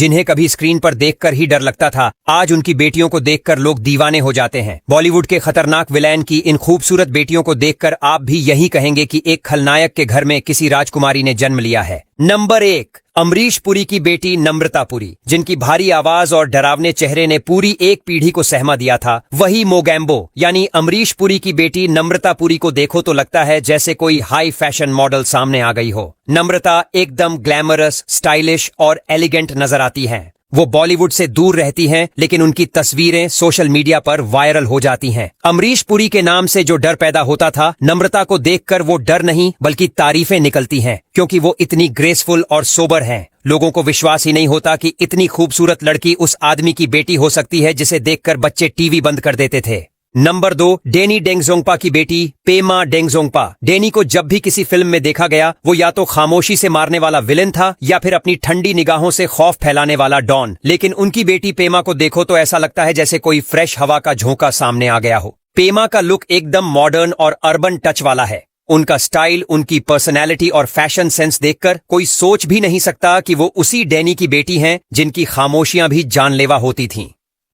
जिन्हें कभी स्क्रीन पर देखकर ही डर लगता था, आज उनकी बेटियों को देखकर लोग दीवाने हो जाते हैं। बॉलीवुड के खतरनाक विलेन की इन खूबसूरत बेटियों को देखकर आप भी यही कहेंगे कि एक खलनायक के घर में किसी राजकुमारी ने जन्म लिया है। नंबर 1, अमरीश पुरी की बेटी नम्रता पुरी, जिनकी भारी आवाज और डरावने चेहरे ने पूरी एक पीढ़ी को सहमा दिया था। वही मोगैम्बो यानी अमरीश पुरी की बेटी नम्रता पुरी को देखो तो लगता है जैसे कोई हाई फैशन मॉडल सामने आ गई हो। नम्रता एकदम ग्लैमरस, स्टाइलिश और एलिगेंट नजर आती हैं। वो बॉलीवुड से दूर रहती हैं, लेकिन उनकी तस्वीरें सोशल मीडिया पर वायरल हो जाती हैं। अमरीश पुरी के नाम से जो डर पैदा होता था, नम्रता को देखकर वो डर नहीं बल्कि तारीफें निकलती हैं, क्योंकि वो इतनी ग्रेसफुल और सोबर हैं। लोगों को विश्वास ही नहीं होता कि इतनी खूबसूरत लड़की उस आदमी की बेटी हो सकती है जिसे देखकर बच्चे टीवी बंद कर देते थे। नंबर 2, डेनी डेंगजोंगपा की बेटी पेमा डेंगजोंगपा। डेनी को जब भी किसी फिल्म में देखा गया, वो या तो खामोशी से मारने वाला विलेन था या फिर अपनी ठंडी निगाहों से खौफ फैलाने वाला डॉन। लेकिन उनकी बेटी पेमा को देखो तो ऐसा लगता है जैसे कोई फ्रेश हवा का झोंका सामने आ गया हो। पेमा का लुक एकदम मॉडर्न और अर्बन टच वाला है। उनका स्टाइल, उनकी पर्सनैलिटी और फैशन सेंस देखकर कोई सोच भी नहीं सकता कि वो उसी डेनी की बेटी हैं जिनकी खामोशियां भी जानलेवा होती थीं।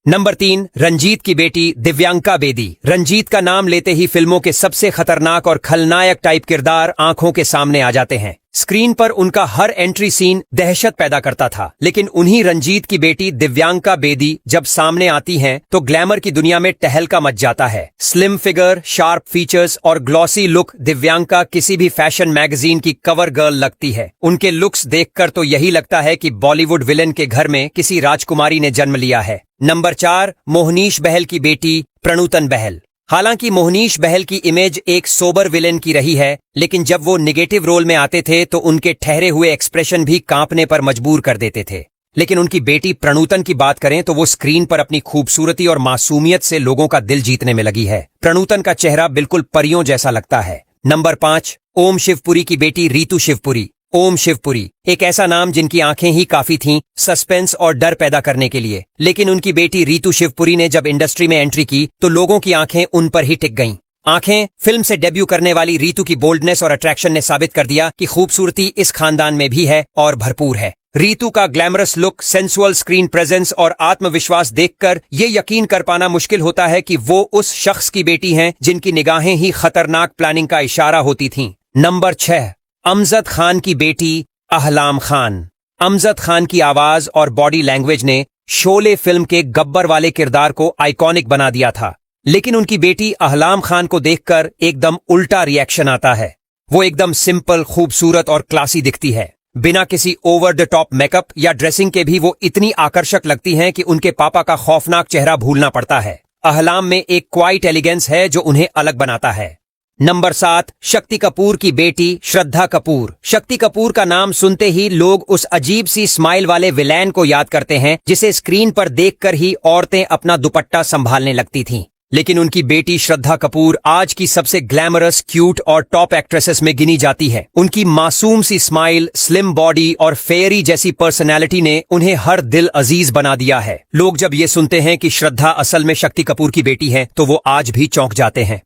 नंबर 3, रंजीत की बेटी दिव्यांका बेदी। रंजीत का नाम लेते ही फिल्मों के सबसे खतरनाक और खलनायक टाइप किरदार आंखों के सामने आ जाते हैं। स्क्रीन पर उनका हर एंट्री सीन दहशत पैदा करता था, लेकिन उन्हीं रंजीत की बेटी दिव्यांका बेदी जब सामने आती हैं तो ग्लैमर की दुनिया में टहलका मच जाता है। स्लिम फिगर, शार्प फीचर्स और ग्लॉसी लुक, दिव्यांका किसी भी फैशन मैगजीन की कवर गर्ल लगती है। उनके लुक्स देखकर तो यही लगता है कि बॉलीवुड विलेन के घर में किसी राजकुमारी ने जन्म लिया है। नंबर 4, मोहनीश बहल की बेटी प्रणुतन बहल। हालांकि मोहनीश बहल की इमेज एक सोबर विलेन की रही है, लेकिन जब वो निगेटिव रोल में आते थे तो उनके ठहरे हुए एक्सप्रेशन भी कांपने पर मजबूर कर देते थे। लेकिन उनकी बेटी प्रणुतन की बात करें तो वो स्क्रीन पर अपनी खूबसूरती और मासूमियत से लोगों का दिल जीतने में लगी है। प्रणुतन का चेहरा बिल्कुल परियों जैसा लगता है। नंबर 5, ओम शिवपुरी की बेटी रीतू शिवपुरी। ओम शिवपुरी एक ऐसा नाम जिनकी आंखें ही काफी थीं सस्पेंस और डर पैदा करने के लिए, लेकिन उनकी बेटी रीतू शिवपुरी ने जब इंडस्ट्री में एंट्री की तो लोगों की आंखें उन पर ही टिक गईं। आंखें फिल्म से डेब्यू करने वाली रीतू की बोल्डनेस और अट्रैक्शन ने साबित कर दिया कि खूबसूरती इस खानदान में भी है और भरपूर है। रीतू का glamorous look, sensual screen presence और आत्मविश्वास देखकर ये यकीन कर पाना मुश्किल होता है कि वो उस शख्स की बेटी हैं जिनकी निगाहें ही खतरनाक प्लानिंग का इशारा होती थीं। नंबर 6, अमजद खान की बेटी अहलाम खान। अमजद खान की आवाज और बॉडी लैंग्वेज ने शोले फिल्म के गब्बर वाले किरदार को आइकॉनिक बना दिया था, लेकिन उनकी बेटी अहलाम खान को देखकर एकदम उल्टा रिएक्शन आता है। वो एकदम सिंपल, खूबसूरत और क्लासी दिखती है। बिना किसी ओवर द टॉप मेकअप या ड्रेसिंग के भी वो इतनी आकर्षक लगती हैं कि उनके पापा का खौफनाक चेहरा भूलना पड़ता है। अहलाम में एक क्वाइट एलिगेंस है जो उन्हें अलग बनाता है। नंबर 7, शक्ति कपूर की बेटी श्रद्धा कपूर। शक्ति कपूर का नाम सुनते ही लोग उस अजीब सी स्माइल वाले विलेन को याद करते हैं जिसे स्क्रीन पर देखकर ही औरतें अपना दुपट्टा संभालने लगती थीं। लेकिन उनकी बेटी श्रद्धा कपूर आज की सबसे ग्लैमरस, क्यूट और टॉप एक्ट्रेसेस में गिनी जाती है। उनकी मासूम सी स्माइल, स्लिम बॉडी और फेयरी जैसी पर्सनैलिटी ने उन्हें हर दिल अजीज बना दिया है। लोग जब ये सुनते हैं कि श्रद्धा असल में शक्ति कपूर की बेटी है तो वो आज भी चौंक जाते हैं।